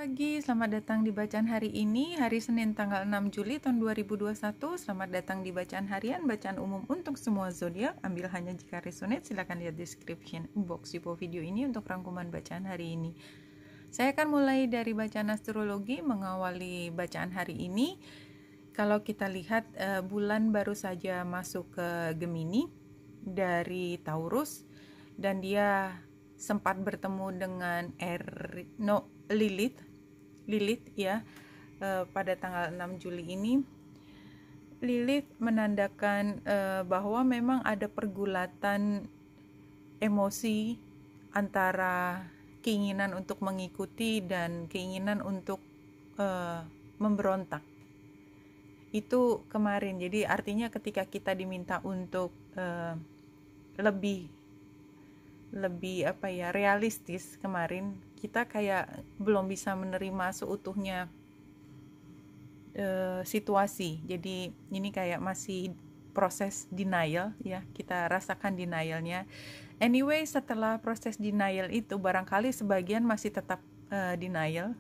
pagi, selamat datang di bacaan hari ini, hari Senin tanggal 6 Juli tahun 2021. Selamat datang di bacaan harian, bacaan umum untuk semua zodiak. Ambil hanya jika resonate, silakan lihat description box di bawah video ini untuk rangkuman bacaan hari ini. Saya akan mulai dari bacaan astrologi, mengawali bacaan hari ini. Kalau kita lihat bulan baru saja masuk ke Gemini dari Taurus, dan dia sempat bertemu dengan Lilith ya, pada tanggal 6 Juli ini. Lilith menandakan bahwa memang ada pergulatan emosi antara keinginan untuk mengikuti dan keinginan untuk memberontak. Itu kemarin. Jadi artinya ketika kita diminta untuk lebih realistis kemarin, kita kayak belum bisa menerima seutuhnya situasi. Jadi ini kayak masih proses denial ya, kita rasakan denialnya. Anyway, setelah proses denial itu barangkali sebagian masih tetap denial,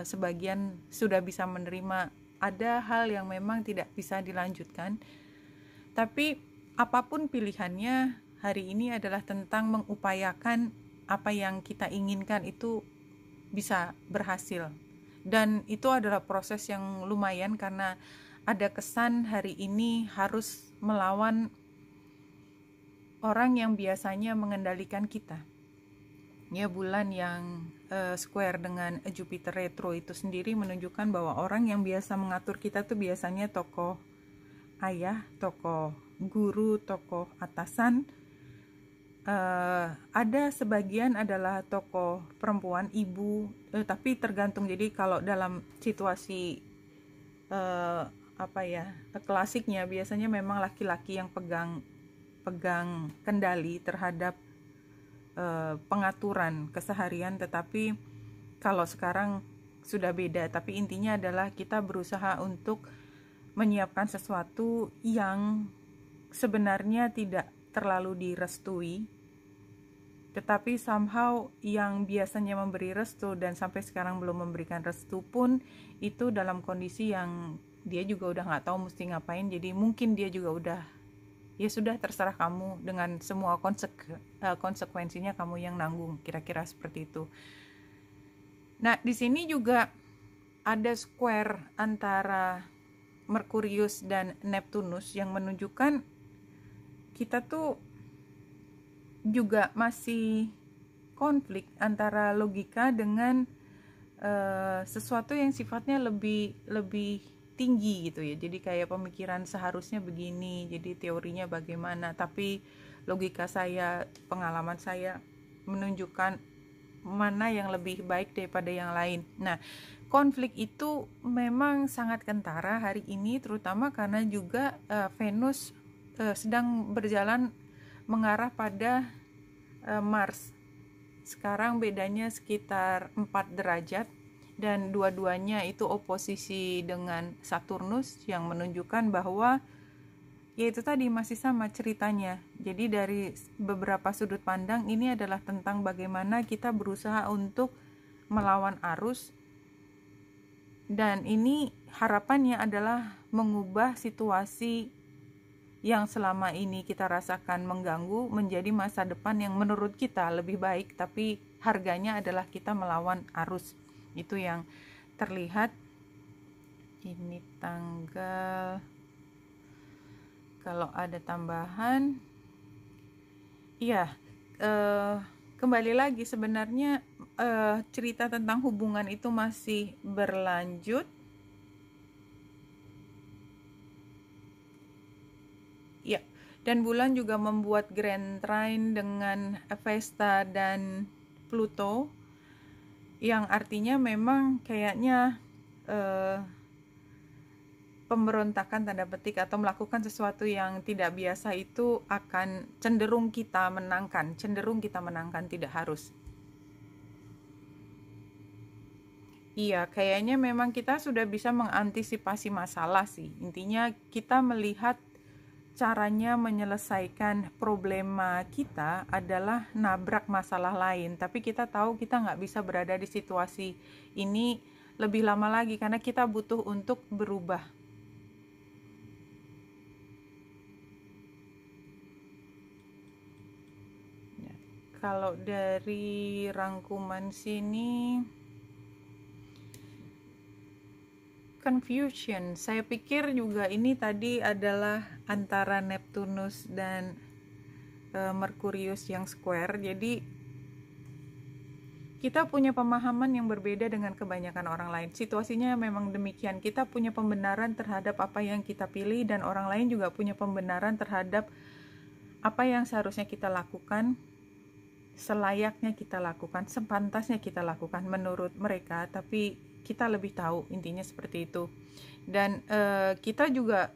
sebagian sudah bisa menerima ada hal yang memang tidak bisa dilanjutkan. Tapi apapun pilihannya, hari ini adalah tentang mengupayakan apa yang kita inginkan itu bisa berhasil. Dan itu adalah proses yang lumayan karena ada kesan hari ini harus melawan orang yang biasanya mengendalikan kita. Ya, bulan yang square dengan Jupiter retro itu sendiri menunjukkan bahwa orang yang biasa mengatur kita tuh biasanya tokoh ayah, tokoh guru, tokoh atasan. Ada sebagian adalah tokoh perempuan, ibu, tapi tergantung. Jadi kalau dalam situasi klasiknya biasanya memang laki-laki yang pegang kendali terhadap pengaturan keseharian. Tetapi kalau sekarang sudah beda, tapi intinya adalah kita berusaha untuk menyiapkan sesuatu yang sebenarnya tidak terlalu direstui, tetapi somehow yang biasanya memberi restu dan sampai sekarang belum memberikan restu pun itu dalam kondisi yang dia juga udah nggak tahu mesti ngapain. Jadi mungkin dia juga udah, ya sudah, terserah kamu, dengan semua konsekuensinya kamu yang nanggung, kira-kira seperti itu. Nah, di sini juga ada square antara Merkurius dan Neptunus yang menunjukkan kita tuh juga masih konflik antara logika dengan sesuatu yang sifatnya lebih tinggi gitu ya. Jadi kayak pemikiran seharusnya begini, jadi teorinya bagaimana, tapi logika saya, pengalaman saya menunjukkan mana yang lebih baik daripada yang lain. Nah, konflik itu memang sangat kentara hari ini, terutama karena juga Venus sedang berjalan mengarah pada Mars. Sekarang bedanya sekitar 4 derajat dan dua-duanya itu oposisi dengan Saturnus, yang menunjukkan bahwa ya itu tadi masih sama ceritanya. Jadi dari beberapa sudut pandang ini adalah tentang bagaimana kita berusaha untuk melawan arus, dan ini harapannya adalah mengubah situasi yang selama ini kita rasakan mengganggu menjadi masa depan yang menurut kita lebih baik, tapi harganya adalah kita melawan arus. Itu yang terlihat. Ini tanggal, kalau ada tambahan, iya, kembali lagi sebenarnya cerita tentang hubungan itu masih berlanjut. Ya, dan bulan juga membuat grand trine dengan Vesta dan Pluto, yang artinya memang kayaknya pemberontakan tanda petik atau melakukan sesuatu yang tidak biasa itu akan cenderung kita menangkan, tidak harus. Iya, kayaknya memang kita sudah bisa mengantisipasi masalah sih. Intinya kita melihat caranya menyelesaikan problema kita adalah nabrak masalah lain, tapi kita tahu kita nggak bisa berada di situasi ini lebih lama lagi karena kita butuh untuk berubah. Kalau dari rangkuman sini, confusion, saya pikir juga ini tadi adalah antara Neptunus dan Merkurius yang square. Jadi kita punya pemahaman yang berbeda dengan kebanyakan orang lain. Situasinya memang demikian. Kita punya pembenaran terhadap apa yang kita pilih, dan orang lain juga punya pembenaran terhadap apa yang seharusnya kita lakukan, selayaknya kita lakukan, sepantasnya kita lakukan menurut mereka, tapi kita lebih tahu, intinya seperti itu. Dan kita juga,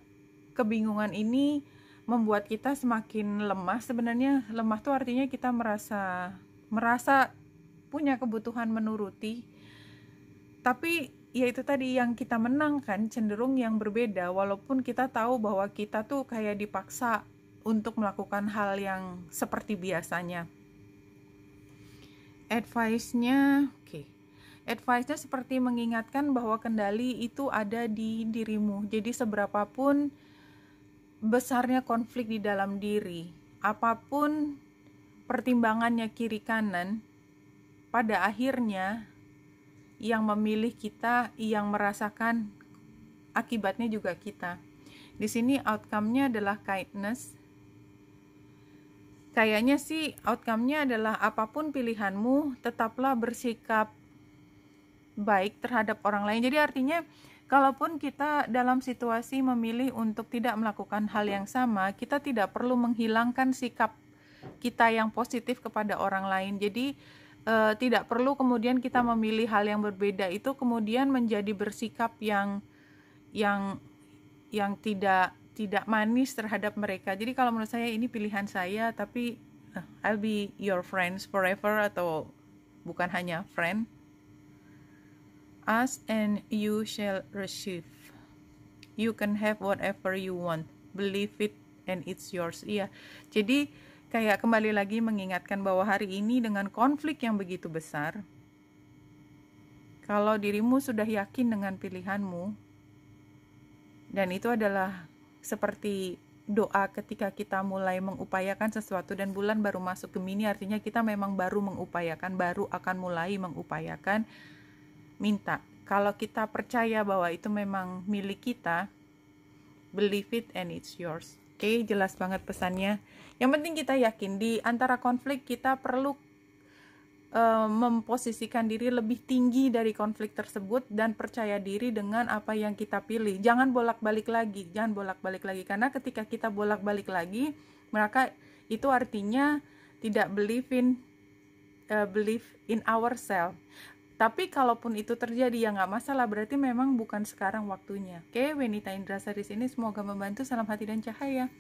kebingungan ini membuat kita semakin lemah. Sebenarnya lemah tuh artinya kita merasa punya kebutuhan menuruti, tapi ya itu tadi, yang kita menangkan cenderung yang berbeda, walaupun kita tahu bahwa kita tuh kayak dipaksa untuk melakukan hal yang seperti biasanya. Advice-nya seperti mengingatkan bahwa kendali itu ada di dirimu. Jadi seberapapun besarnya konflik di dalam diri, apapun pertimbangannya kiri kanan, pada akhirnya yang memilih kita, yang merasakan akibatnya juga kita. Di sini outcome-nya adalah kindness. Kayaknya sih outcome-nya adalah apapun pilihanmu, tetaplah bersikap baik terhadap orang lain. Jadi artinya, kalaupun kita dalam situasi memilih untuk tidak melakukan hal yang sama, kita tidak perlu menghilangkan sikap kita yang positif kepada orang lain. Jadi tidak perlu kemudian kita memilih hal yang berbeda itu kemudian menjadi bersikap yang tidak manis terhadap mereka. Jadi kalau menurut saya ini pilihan saya, tapi I'll be your friends forever, atau bukan hanya friend. Ask and you shall receive. You can have whatever you want. Believe it and it's yours. Iya. Jadi kayak kembali lagi mengingatkan bahwa hari ini dengan konflik yang begitu besar, kalau dirimu sudah yakin dengan pilihanmu, dan itu adalah seperti doa ketika kita mulai mengupayakan sesuatu, dan bulan baru masuk Gemini, artinya kita memang baru mengupayakan, baru akan mulai mengupayakan. Minta, kalau kita percaya bahwa itu memang milik kita, believe it and it's yours. Oke, jelas banget pesannya. Yang penting kita yakin di antara konflik kita perlu memposisikan diri lebih tinggi dari konflik tersebut dan percaya diri dengan apa yang kita pilih. Jangan bolak-balik lagi, karena ketika kita bolak-balik lagi, maka itu artinya tidak believe in ourselves. Tapi kalaupun itu terjadi, ya nggak masalah, berarti memang bukan sekarang waktunya. Oke, Wenita Indrasari sini, semoga membantu. Salam hati dan cahaya.